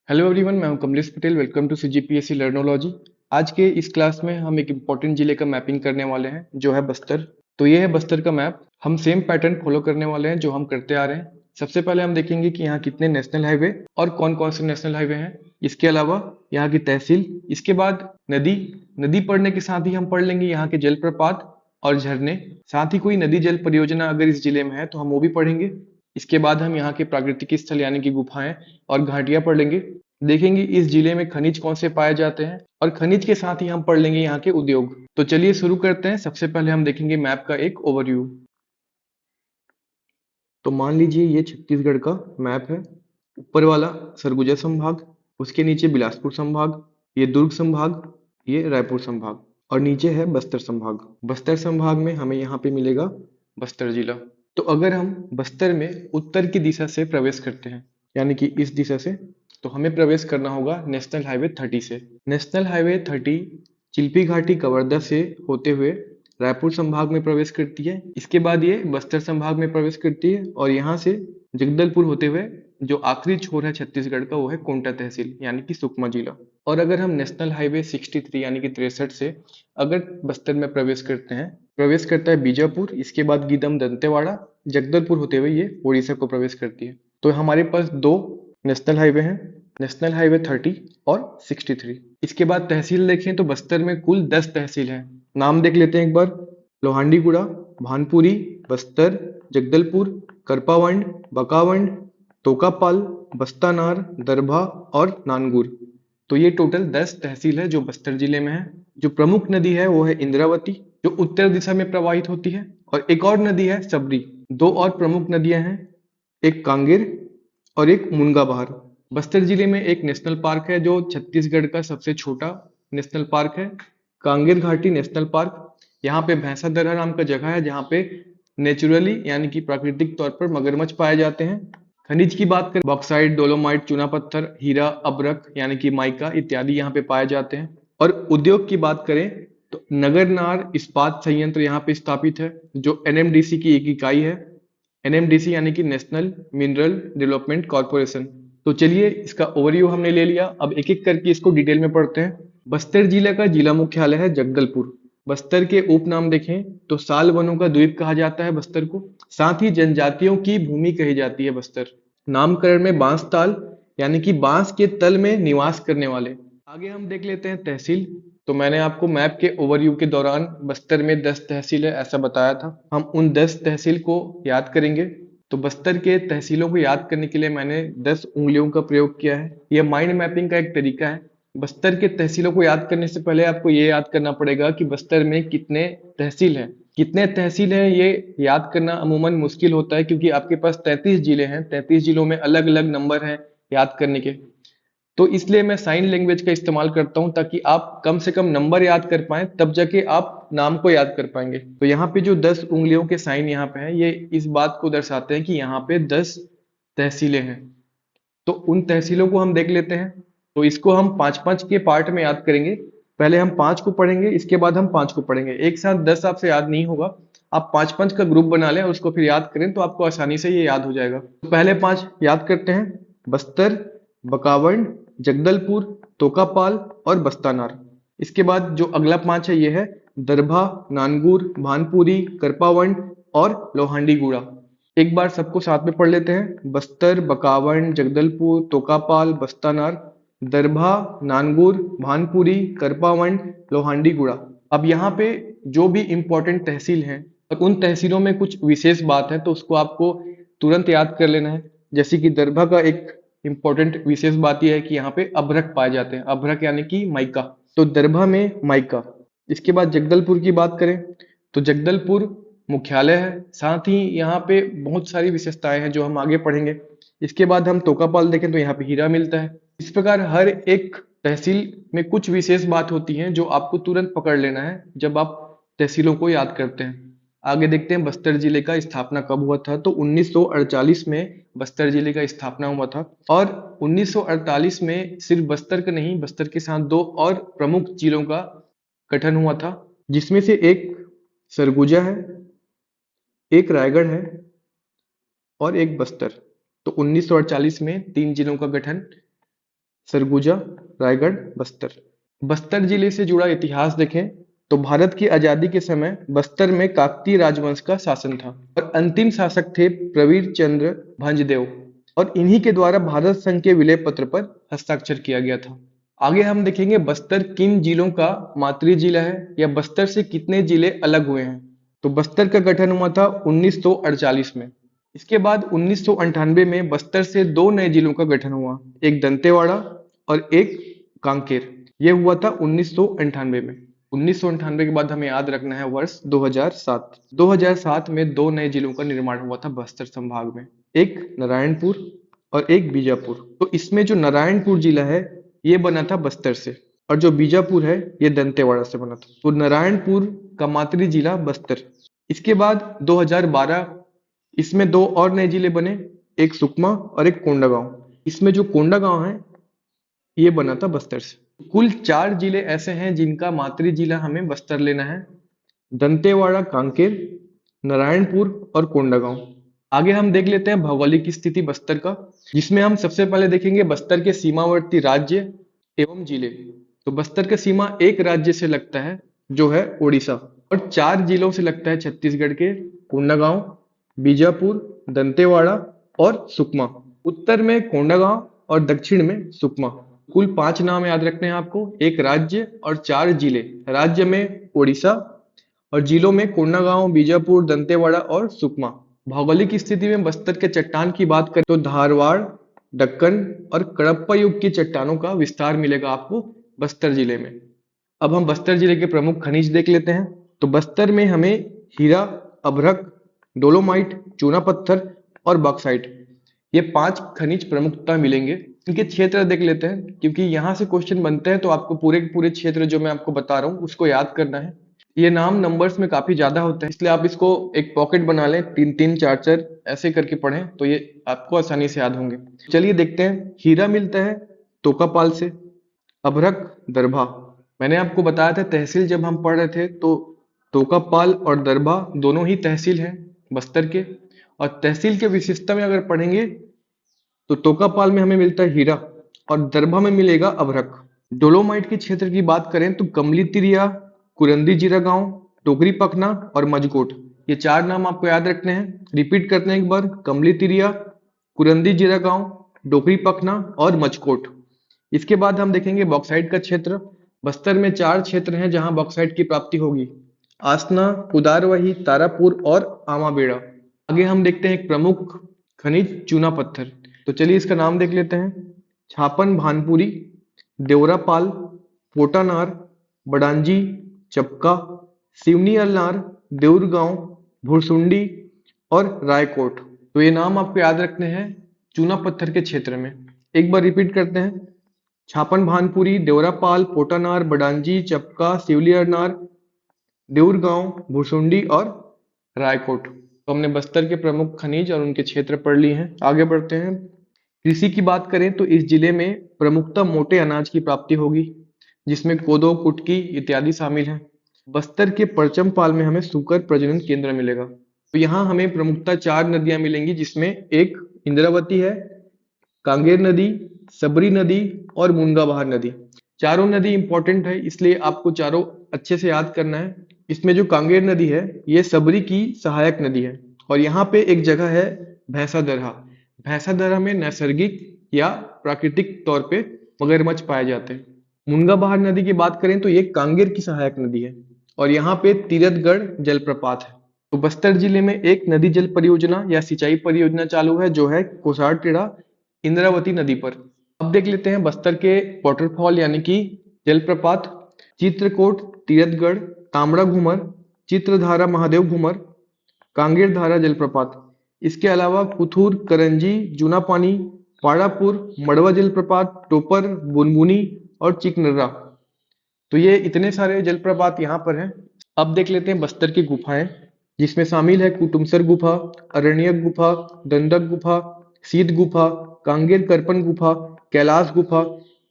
Hello everyone, मैं हूं Kamlesh Patel. Welcome to CGPSC Learnology. आज के इस क्लास में हम एक इम्पॉर्टेंट जिले का मैपिंग करने वाले हैं जो है बस्तर। तो ये है बस्तर का मैप। हम सेम पैटर्न फॉलो करने वाले हैं जो हम करते आ रहे हैं। सबसे पहले हम देखेंगे कि यहाँ कितने नेशनल हाईवे और कौन कौन से नेशनल हाईवे हैं। इसके अलावा यहाँ की तहसील, इसके बाद नदी। नदी पढ़ने के साथ ही हम पढ़ लेंगे यहाँ के जलप्रपात और झरने। साथ ही कोई नदी जल परियोजना अगर इस जिले में है तो हम वो भी पढ़ेंगे। इसके बाद हम यहाँ के प्राकृतिक स्थल यानी कि गुफाएं और घाटियां पढ़ लेंगे। देखेंगे इस जिले में खनिज कौन से पाए जाते हैं और खनिज के साथ ही हम पढ़ लेंगे यहाँ के उद्योग। तो चलिए शुरू करते हैं। सबसे पहले हम देखेंगे मैप का एक ओवरव्यू। तो मान लीजिए ये छत्तीसगढ़ का मैप है। ऊपर वाला सरगुजा संभाग, उसके नीचे बिलासपुर संभाग, ये दुर्ग संभाग, ये रायपुर संभाग और नीचे है बस्तर संभाग। बस्तर संभाग में हमें यहाँ पे मिलेगा बस्तर जिला। तो अगर हम बस्तर में उत्तर की दिशा से प्रवेश करते हैं यानी कि इस दिशा से, तो हमें प्रवेश करना होगा नेशनल हाईवे 30 से। नेशनल हाईवे 30 चिल्पी घाटी कवर्धा से होते हुए रायपुर संभाग में प्रवेश करती है। इसके बाद ये बस्तर संभाग में प्रवेश करती है और यहाँ से जगदलपुर होते हुए जो आखिरी छोर है छत्तीसगढ़ का वो है कोंटा तहसील यानी कि सुकमा जिला। और अगर हम नेशनल हाईवे 63 यानी कि 63 से अगर बस्तर में प्रवेश करते हैं, प्रवेश करता है बीजापुर, इसके बाद गीदम दंतेवाड़ा, जगदलपुर होते हुए ये उड़ीसा को प्रवेश करती है। तो हमारे पास दो नेशनल हाईवे हैं, नेशनल हाईवे 30 और 63। इसके बाद तहसील देखें तो बस्तर में कुल 10 तहसील हैं। नाम देख लेते हैं एक बार। लोहांडीगुड़ा, भानपुरी, बस्तर, जगदलपुर, करपावंड, बकावंड, तोकापाल, बस्तानार, दरभा और नानगुर। तो ये टोटल 10 तहसील है जो बस्तर जिले में है। जो प्रमुख नदी है वो है इंद्रावती जो उत्तर दिशा में प्रवाहित होती है, और एक और नदी है सबरी। दो और प्रमुख नदियां हैं, एक कांगेर और एक मुनगाबहार। बस्तर जिले में एक नेशनल पार्क है जो छत्तीसगढ़ का सबसे छोटा नेशनल पार्क है, कांगेर घाटी नेशनल पार्क। यहाँ पे भैंसा दरहा नाम का जगह है जहाँ पे नेचुरली यानी कि प्राकृतिक तौर पर मगरमच्छ पाए जाते हैं। खनिज की बात करें, बॉक्साइट, डोलोमाइट, चूना पत्थर, हीरा, अब्रक यानी कि माइका इत्यादि यहाँ पे पाए जाते हैं। और उद्योग की बात करें तो नगरनार इस्पात संयंत्र यहाँ पे स्थापित है जो एनएमडीसी की एक इकाई है। एनएमडीसी यानी कि नेशनल मिनरल डेवलपमेंट कॉर्पोरेशन। तो चलिए इसका ओवरव्यू हमने ले लिया, अब एक एक करके इसको डिटेल में पढ़ते हैं। बस्तर जिला का जिला मुख्यालय है जगदलपुर। बस्तर के उपनाम देखें तो साल वनों का द्वीप कहा जाता है बस्तर को। साथ ही जनजातियों की भूमि कही जाती है बस्तर। नामकरण में बांस ताल यानी कि बांस के तल में निवास करने वाले। आगे हम देख लेते हैं तहसील। तो मैंने आपको मैप के ओवरव्यू के दौरान बस्तर में 10 तहसील है ऐसा बताया था। हम उन 10 तहसील को याद करेंगे। तो बस्तर के तहसीलों को याद करने के लिए मैंने 10 उंगलियों का प्रयोग किया है। यह माइंड मैपिंग का एक तरीका है। बस्तर के तहसीलों को याद करने से पहले आपको ये याद करना पड़ेगा कि बस्तर में कितने तहसील हैं। कितने तहसील हैं ये याद करना अमूमन मुश्किल होता है क्योंकि आपके पास 33 जिले हैं। 33 जिलों में अलग अलग नंबर हैं याद करने के। तो इसलिए मैं साइन लैंग्वेज का इस्तेमाल करता हूं ताकि आप कम से कम नंबर याद कर पाएं, तब जाके आप नाम को याद कर पाएंगे। तो यहाँ पे जो 10 उंगलियों के साइन यहाँ पे हैं ये इस बात को दर्शाते हैं कि यहाँ पे 10 तहसीलें हैं। तो उन तहसीलों को हम देख लेते हैं। तो इसको हम 5-5 के पार्ट में याद करेंगे। पहले हम 5 को पढ़ेंगे, इसके बाद हम 5 को पढ़ेंगे। एक साथ 10 आपसे याद नहीं होगा। आप 5-5 का ग्रुप बना लें और उसको फिर याद करें तो आपको आसानी से ये याद हो जाएगा। तो पहले 5 याद करते हैं। बस्तर, बकावंड, जगदलपुर, तोकापाल और बस्तानार। इसके बाद जो अगला 5 है ये है दरभा, नानगुर, भानपुरी, करपावंड और लोहांडीगुड़ा। एक बार सबको साथ में पढ़ लेते हैं। बस्तर, बकावंड, जगदलपुर, तोकापाल, बस्तानार, दरभा, नानगुर, भानपुरी, करपावंड, लोहांडीगुड़ा। अब यहाँ पे जो भी इम्पोर्टेंट तहसील हैं और उन तहसीलों में कुछ विशेष बात है तो उसको आपको तुरंत याद कर लेना है। जैसे कि दरभा का एक इम्पोर्टेंट विशेष बात यह है कि यहाँ पे अभ्रक पाए जाते हैं। अभ्रक यानी कि माइका, तो दरभा में माइका। इसके बाद जगदलपुर की बात करें तो जगदलपुर मुख्यालय है। साथ ही यहाँ पे बहुत सारी विशेषताएं हैं जो हम आगे पढ़ेंगे। इसके बाद हम तोकापाल देखें तो यहाँ पे हीरा मिलता है। इस प्रकार हर एक तहसील में कुछ विशेष बात होती है जो आपको तुरंत पकड़ लेना है जब आप तहसीलों को याद करते हैं। आगे देखते हैं बस्तर जिले का स्थापना कब हुआ था। तो 1948 में बस्तर जिले का स्थापना हुआ था। और 1948 में सिर्फ बस्तर का नहीं, बस्तर के साथ दो और प्रमुख जिलों का गठन हुआ था, जिसमें से एक सरगुजा है, एक रायगढ़ है और एक बस्तर। तो 1948 में 3 जिलों का गठन सरगुजा, रायगढ़, बस्तर। बस्तर जिले से जुड़ा इतिहास देखें तो भारत की आजादी के समय बस्तर में काकतीय राजवंश का शासन था और अंतिम शासक थे प्रवीर चंद्र भंजदेव और इन्हीं के द्वारा भारत संघ के विलय पत्र पर हस्ताक्षर किया गया था। आगे हम देखेंगे बस्तर किन जिलों का मातृ जिला है या बस्तर से कितने जिले अलग हुए हैं। तो बस्तर का गठन हुआ था 1948 में। इसके बाद 1998 में बस्तर से दो नए जिलों का गठन हुआ, एक दंतेवाड़ा और एक कांकेर। यह हुआ था 1998 में। 1998 के बाद हमें याद रखना है वर्ष 2007। 2007 में दो नए जिलों का निर्माण हुआ था बस्तर संभाग में, एक नारायणपुर और एक बीजापुर। तो इसमें जो नारायणपुर जिला है ये बना था बस्तर से और जो बीजापुर है ये दंतेवाड़ा से बना था। तो नारायणपुर का मातृ जिला बस्तर। इसके बाद 2012 इसमें दो और नए जिले बने, एक सुकमा और एक कोंडागांव। इसमें जो कोंडागांव है ये बना था बस्तर से। कुल 4 जिले ऐसे हैं जिनका मातृ जिला हमें बस्तर लेना है, दंतेवाड़ा, कांकेर, नारायणपुर और कोंडागांव। आगे हम देख लेते हैं भौगोलिक स्थिति बस्तर का, जिसमें हम सबसे पहले देखेंगे बस्तर के सीमावर्ती राज्य एवं जिले। तो बस्तर का सीमा एक राज्य से लगता है जो है उड़ीसा और 4 जिलों से लगता है छत्तीसगढ़ के कोंडागांव, बीजापुर, दंतेवाड़ा और सुकमा। उत्तर में कोंडागांव और दक्षिण में सुकमा। कुल 5 नाम याद रखने हैं आपको, एक राज्य और 4 जिले। राज्य में उड़ीसा और जिलों में कोंडागांव, बीजापुर, दंतेवाड़ा और सुकमा। भौगोलिक स्थिति में बस्तर के चट्टान की बात करें तो धारवाड़, दक्कन और कडप्पा युग की चट्टानों का विस्तार मिलेगा आपको बस्तर जिले में। अब हम बस्तर जिले के प्रमुख खनिज देख लेते हैं। तो बस्तर में हमें हीरा, अभ्रक, डोलोमाइट, चूना पत्थर और बॉक्साइट, ये 5 खनिज प्रमुखता मिलेंगे। इनके क्षेत्र देख लेते हैं क्योंकि यहाँ से क्वेश्चन बनते हैं तो आपको पूरे के पूरे क्षेत्र जो मैं आपको बता रहा हूँ उसको याद करना है। ये नाम नंबर्स में काफी ज्यादा होते हैं इसलिए आप इसको एक पॉकेट बना लें, 3-3, 4-4 ऐसे करके पढ़ें तो ये आपको आसानी से याद होंगे। चलिए देखते हैं। हीरा मिलता है तोकापाल से, अभ्रक दरभा। मैंने आपको बताया था तहसील जब हम पढ़ रहे थे तो तोकापाल और दरभा दोनों ही तहसील हैं बस्तर के, और तहसील के विशेषता में अगर पढ़ेंगे तो तोकापाल में हमें मिलता है हीरा और दरभा में मिलेगा अभ्रक। डोलोमाइट के क्षेत्र की बात करें तो कमली तिरिया, कुरंदी जीरा गांव, टोकरी पखना और मजकोट, ये 4 नाम आपको याद रखने हैं। रिपीट करते हैं एक बार, कमली तिरिया, कुरंदी जीरा गांव, डोकरी पखना और मजकोट। इसके बाद हम देखेंगे बॉक्साइट का क्षेत्र। बस्तर में 4 क्षेत्र हैं जहां बॉक्साइट की प्राप्ति होगी, आसना, उदारवही, तारापुर और आमाबेड़ा। आगे हम देखते हैं एक प्रमुख खनिज चूना पत्थर। तो चलिए इसका नाम देख लेते हैं। छापन भानपुरी, देवरापाल, पोटानार, बडांजी, चपका, सिवनी अल्नार, देउरगांव, भुरसुंडी और रायकोट। तो ये नाम आपको याद रखने हैं चूना पत्थर के क्षेत्र में। एक बार रिपीट करते हैं, छापन भानपुरी, देवरापाल, पोटानार, बडांजी, चपका, सिवली अल्नार, देउरगांव, भुरसुंडी और रायकोट। तो हमने बस्तर के प्रमुख खनिज और उनके क्षेत्र पढ़ लिए हैं। आगे बढ़ते हैं। कृषि की बात करें तो इस जिले में प्रमुखतः मोटे अनाज की प्राप्ति होगी जिसमें कोदो, कुटकी इत्यादि शामिल हैं। बस्तर के परचमपाल में हमें सुकर प्रजनन केंद्र मिलेगा। तो यहाँ हमें प्रमुखतः 4 नदियां मिलेंगी जिसमें एक इंद्रावती है, कांगेर नदी, सबरी नदी और मुनगाबहार नदी। चारों नदी इंपॉर्टेंट है इसलिए आपको चारों अच्छे से याद करना है। इसमें जो कांगेर नदी है ये सबरी की सहायक नदी है और यहाँ पे एक जगह है भैंसा दरहा। भैंसा दरहा में नैसर्गिक या प्राकृतिक तौर पे मगरमच्छ पाए जाते हैं। मुनगाबहार नदी की बात करें तो ये कांगेर की सहायक नदी है और यहाँ पे तीरथगढ़ जलप्रपात है। तो बस्तर जिले में एक नदी जल परियोजना या सिंचाई परियोजना चालू है जो है कोसार टेढ़ा इंद्रावती नदी पर। अब देख लेते हैं बस्तर के वाटरफॉल यानी कि जलप्रपात। चित्रकोट, तीरथगढ़, तांबड़ा घूमर, चित्रधारा महादेव घूमर, कांगेर धारा जलप्रपात। इसके अलावा कुथूर, करंजी, जूनापानी, पाड़ापुर, मड़वा जलप्रपात, टोपर, बुनबुनी और चिकनर्रा। तो ये इतने सारे जलप्रपात यहाँ पर हैं। अब देख लेते हैं बस्तर की गुफाएं जिसमें शामिल है कुटुमसर गुफा, अरण्यक गुफा, दंडक गुफा, सीत गुफा, कांगेर करपन गुफा, कैलाश गुफा,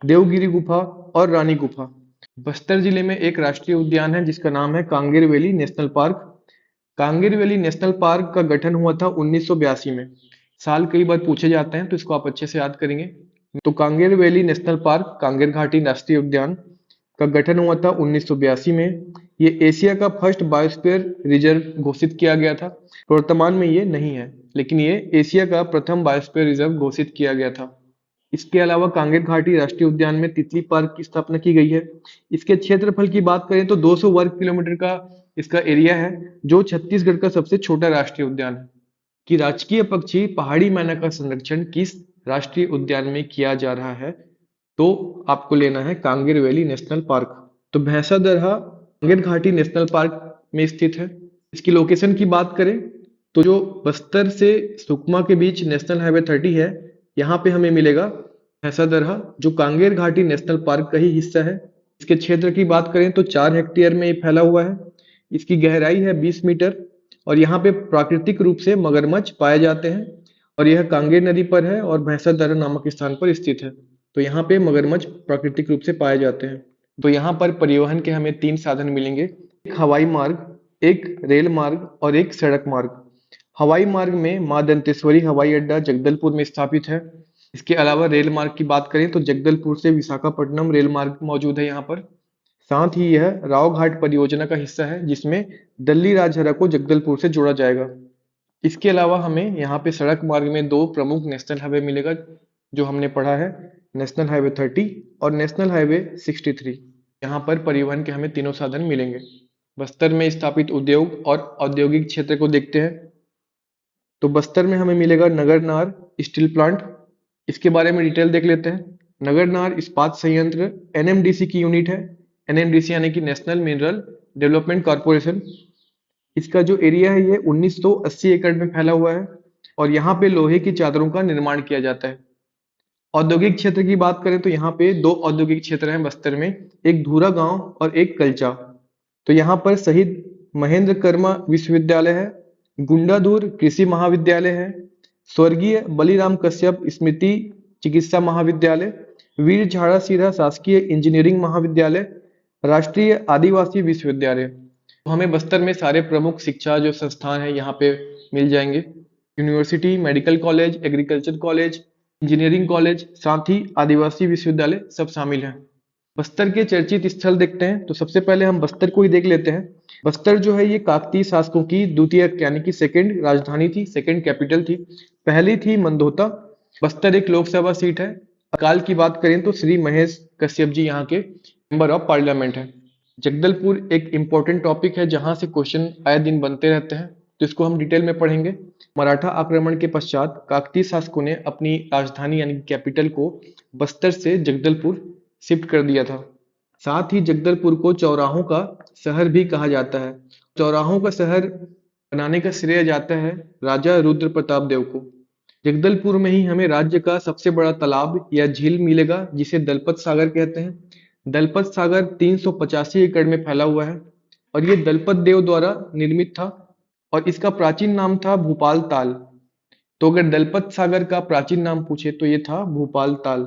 देवगिरी गुफा और रानी गुफा। बस्तर जिले में एक राष्ट्रीय उद्यान है जिसका नाम है Kanger valley national park. Kanger valley national park का गठन हुआ था 1982 में। साल कई बार पूछे जाते हैं तो इसको आप अच्छे से याद करेंगे। तो Kanger valley national park, Kanger घाटी राष्ट्रीय उद्यान का गठन हुआ था 1982 में। ये एशिया का फर्स्ट बायोस्फीयर रिजर्व घोषित किया गया था। वर्तमान में ये नहीं है, लेकिन ये एशिया का प्रथम बायोस्फीयर रिजर्व घोषित किया गया था। इसके अलावा कांगेर घाटी राष्ट्रीय उद्यान में तितली पार्क की स्थापना की गई है। इसके क्षेत्रफल की बात करें तो 200 वर्ग किलोमीटर का इसका एरिया है, जो छत्तीसगढ़ का सबसे छोटा राष्ट्रीय उद्यान है। कि राजकीय पक्षी पहाड़ी मैना का संरक्षण किस राष्ट्रीय उद्यान में किया जा रहा है, तो आपको लेना है कांगेर वैली नेशनल पार्क। तो भैंसादरहा कांगेर घाटी नेशनल पार्क में स्थित है। इसकी लोकेशन की बात करें तो जो बस्तर से सुकमा के बीच नेशनल हाईवे 30 है, यहाँ पे हमें मिलेगा भैंसादरहा, जो कांगेर घाटी नेशनल पार्क का ही हिस्सा है। इसके क्षेत्र की बात करें तो 4 हेक्टेयर में ये फैला हुआ है। इसकी गहराई है 20 मीटर और यहाँ पे प्राकृतिक रूप से मगरमच्छ पाए जाते हैं और यह कांगेर नदी पर है और भैंसादरहा नामक स्थान पर स्थित है। तो यहाँ पे मगरमच्छ प्राकृतिक रूप से पाए जाते हैं। तो यहाँ पर परिवहन के हमें 3 साधन मिलेंगे, एक हवाई मार्ग, एक रेल मार्ग और एक सड़क मार्ग। हवाई मार्ग में माँ दंतेश्वरी हवाई अड्डा जगदलपुर में स्थापित है। इसके अलावा रेल मार्ग की बात करें तो जगदलपुर से विशाखापट्टनम रेल मार्ग मौजूद है यहाँ पर। साथ ही यह राव घाट परियोजना का हिस्सा है, जिसमें दल्ली राजहरा को जगदलपुर से जोड़ा जाएगा। इसके अलावा हमें यहाँ पे सड़क मार्ग में 2 प्रमुख नेशनल हाईवे मिलेगा, जो हमने पढ़ा है, नेशनल हाईवे 30 और नेशनल हाईवे 63। यहाँ पर परिवहन के हमें तीनों साधन मिलेंगे। बस्तर में स्थापित उद्योग और औद्योगिक क्षेत्र को देखते हैं। तो बस्तर में हमें मिलेगा नगरनार स्टील प्लांट। इसके बारे में डिटेल देख लेते हैं। नगरनार इस्पात संयंत्र एनएमडीसी की यूनिट है। एनएमडीसी यानी कि नेशनल मिनरल डेवलपमेंट कॉर्पोरेशन। इसका जो एरिया है ये 1980 एकड़ में फैला हुआ है और यहाँ पे लोहे की चादरों का निर्माण किया जाता है। औद्योगिक क्षेत्र की बात करें तो यहाँ पे 2 औद्योगिक क्षेत्र हैं बस्तर में, एक धूरा गांव और एक कलचा। तो यहाँ पर शहीद महेंद्र कर्मा विश्वविद्यालय है, गुंडाधुर कृषि महाविद्यालय है, स्वर्गीय बलिराम कश्यप स्मृति चिकित्सा महाविद्यालय, वीर झाड़ा सिरहा शासकीय इंजीनियरिंग महाविद्यालय, राष्ट्रीय आदिवासी विश्वविद्यालय। तो हमें बस्तर में सारे प्रमुख शिक्षा जो संस्थान है यहाँ पे मिल जाएंगे। University, medical college, agriculture college, engineering college, साथ ही आदिवासी विश्वविद्यालय सब शामिल हैं। बस्तर के चर्चित स्थल देखते हैं तो सबसे पहले हम बस्तर को ही देख लेते हैं। बस्तर जो है ये काकतीय शासकों की द्वितीय यानी कि सेकंड राजधानी थी, सेकंड कैपिटल थी। पहली थी मंदोता। बस्तर एक लोकसभा सीट है। अकाल की बात करें तो श्री महेश कश्यप जी यहाँ के मेंबर ऑफ पार्लियामेंट है। जगदलपुर एक इम्पोर्टेंट टॉपिक है जहां से क्वेश्चन आए दिन बनते रहते हैं, तो इसको हम डिटेल में पढ़ेंगे। मराठा आक्रमण के पश्चात काकतीय शासकों ने अपनी राजधानी यानी कैपिटल को बस्तर से जगदलपुर शिफ्ट कर दिया था। साथ ही जगदलपुर को चौराहों का शहर भी कहा जाता है। चौराहों का शहर बनाने का श्रेय जाता है राजा रुद्र प्रताप देव को। जगदलपुर में ही हमें राज्य का सबसे बड़ा तालाब या झील मिलेगा, जिसे दलपत सागर कहते हैं। दलपत सागर 385 एकड़ में फैला हुआ है और ये दलपत देव द्वारा निर्मित था और इसका प्राचीन नाम था भूपाल ताल। तो अगर दलपत सागर का प्राचीन नाम पूछे तो ये था भूपाल ताल।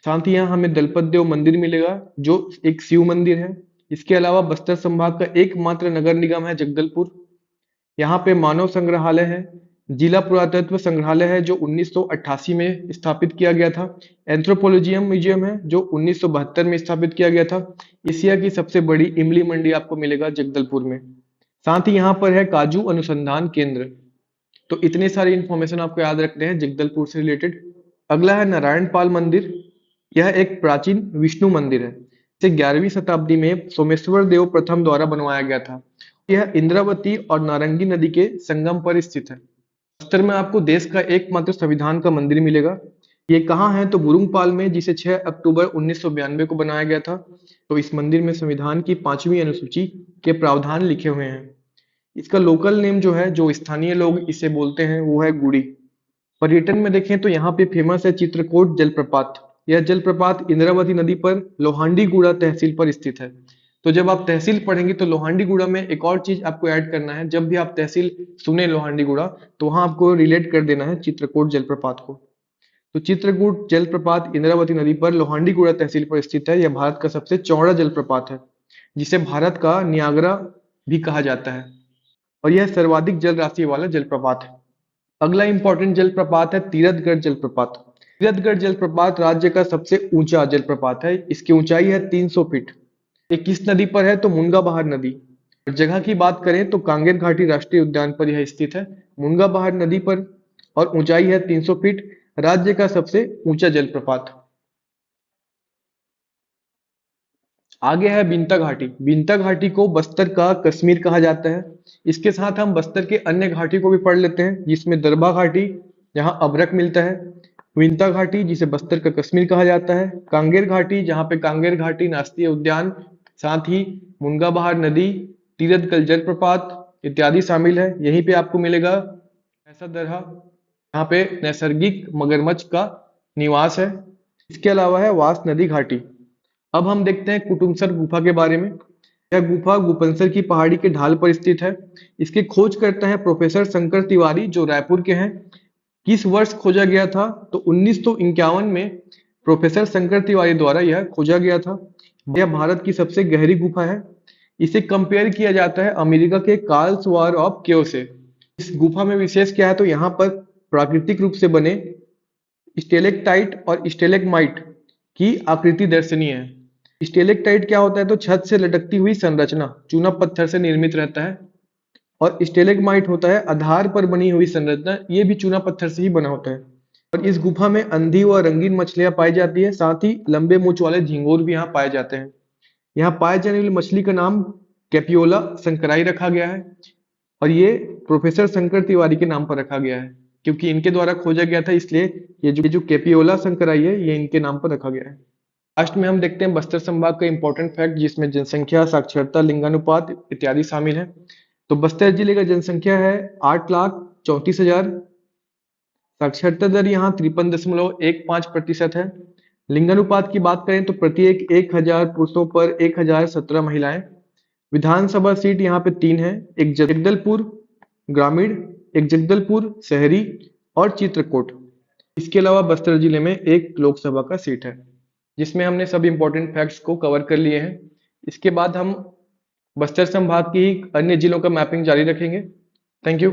साथ ही यहाँ हमें दलपत देव मंदिर मिलेगा, जो एक शिव मंदिर है। इसके अलावा बस्तर संभाग का एकमात्र नगर निगम है जगदलपुर। यहाँ पे मानव संग्रहालय है, जिला पुरातत्व संग्रहालय है जो 1988 में स्थापित किया गया था। एंथ्रोपोलॉजियम म्यूजियम है जो 1972 में स्थापित किया गया था। एशिया की सबसे बड़ी इमली मंडी आपको मिलेगा जगदलपुर में। साथ ही यहाँ पर है काजू अनुसंधान केंद्र। तो इतने सारे इंफॉर्मेशन आपको याद रखने हैं जगदलपुर से रिलेटेड। अगला है नारायण पाल मंदिर। यह एक प्राचीन विष्णु मंदिर है। इसे 11वीं शताब्दी में सोमेश्वर देव प्रथम द्वारा बनवाया गया था। यह इंद्रावती और नारंगी नदी के संगम पर स्थित है। बस्तर में आपको देश का एकमात्र संविधान का मंदिर मिलेगा। ये कहाँ है तो बुरुंगपाल में, जिसे 6 अक्टूबर 1992 को बनाया गया था। तो इस मंदिर में संविधान की 5वीं अनुसूची के प्रावधान लिखे हुए हैं। इसका लोकल नेम जो है, जो स्थानीय लोग इसे बोलते हैं, वो है गुड़ी। पर्यटन में देखें तो यहाँ पे फेमस है चित्रकोट जलप्रपात। यह जलप्रपात इंद्रावती नदी पर लोहांडीगुड़ा तहसील पर स्थित है। तो जब आप तहसील पढ़ेंगे तो लोहांडीगुड़ा में एक और चीज आपको ऐड करना है। जब भी आप तहसील सुने लोहांडीगुड़ा, तो वहां आपको रिलेट कर देना है चित्रकोट जलप्रपात को। तो चित्रकूट जलप्रपात इंद्रावती नदी पर लोहांडीगुड़ा तहसील पर स्थित है। यह भारत का सबसे चौड़ा जलप्रपात है, जिसे भारत का नियाग्रा भी कहा जाता है और यह सर्वाधिक जल राशि वाला जलप्रपात है। अगला इंपॉर्टेंट जलप्रपात है तीरथगढ़ जलप्रपात। तीरथगढ़ जलप्रपात राज्य का सबसे ऊंचा जलप्रपात है। इसकी ऊंचाई है 300 फीट। ये किस नदी पर है? तो मुनगा बहार नदी। और जगह की बात करें तो कांगेर घाटी राष्ट्रीय उद्यान पर यह स्थित है, मुनगा बहार नदी पर। और ऊंचाई है 300 फीट। राज्य का सबसे ऊंचा जलप्रपात। आगे है बिंता घाटी। बिंता घाटी को बस्तर का कश्मीर कहा जाता है। इसके साथ हम बस्तर के अन्य घाटी को भी पढ़ लेते हैं, जिसमें दरबा घाटी, जहाँ अभ्रक मिलता है। विंता घाटी, जिसे बस्तर का कश्मीर कहा जाता है। कांगेर घाटी, जहाँ पे कांगेर घाटी राष्ट्रीय उद्यान, साथ ही मुनगा बहार नदी, तीरथगढ़ जलप्रपात इत्यादि शामिल है। यहीं पे आपको मिलेगा ऐसा दरहा, यहाँ पे नैसर्गिक मगरमच्छ का निवास है। इसके अलावा है वास नदी घाटी। अब हम देखते हैं कुटुमसर गुफा के बारे में। यह गुफा गुपनसर की पहाड़ी के ढाल पर स्थित है। इसकी खोज करते हैं प्रोफेसर शंकर तिवारी, जो रायपुर के हैं। किस वर्ष खोजा गया था? तो 1951 में प्रोफेसर शंकर तिवारी द्वारा यह खोजा गया था। यह भारत की सबसे गहरी गुफा है। इसे कंपेयर किया जाता है अमेरिका के कार्ल्स वार ऑफ केव से। इस गुफा में विशेष क्या है? तो यहाँ पर प्राकृतिक रूप से बने स्टेलेक्टाइट और स्टेलेगमाइट की आकृति दर्शनीय है। स्टेलेक्टाइट क्या होता है? तो छत से लटकती हुई संरचना चूना पत्थर से निर्मित रहता है। और स्टेलेगमाइट होता है आधार पर बनी हुई संरचना, ये भी चूना पत्थर से ही बना होता है। और इस गुफा में अंधी व रंगीन मछलियां पाई जाती है, साथ ही लंबे मूंछ वाले झिंगुर भी यहाँ पाए जाते हैं। यहाँ पाए जाने वाली मछली का नाम कैपियोला शंकराई रखा गया है। और ये प्रोफेसर शंकर तिवारी के नाम पर रखा गया है, क्योंकि इनके द्वारा खोजा गया था, इसलिए ये जो कैपियोला शंकराई है, ये इनके नाम पर रखा गया है। लास्ट में हम देखते हैं बस्तर संभाग का इंपॉर्टेंट फैक्ट, जिसमें जनसंख्या, साक्षरता, लिंगानुपात इत्यादि शामिल है। तो बस्तर जिले का जनसंख्या है 8,34,000। साक्षरता दर यहाँ 53.15% है। लिंगानुपात की बात करें तो प्रत्येक 1,000 पुरुषों पर 1,017 महिलाएं। विधानसभा सीट यहाँ पे 3 है, एक जगदलपुर ग्रामीण, एक जगदलपुर शहरी और चित्रकूट। इसके अलावा बस्तर जिले में एक लोकसभा का सीट है, जिसमें हमने सब इंपॉर्टेंट फैक्ट्स को कवर कर लिए हैं। इसके बाद हम बस्तर संभाग की अन्य जिलों का मैपिंग जारी रखेंगे। Thank you.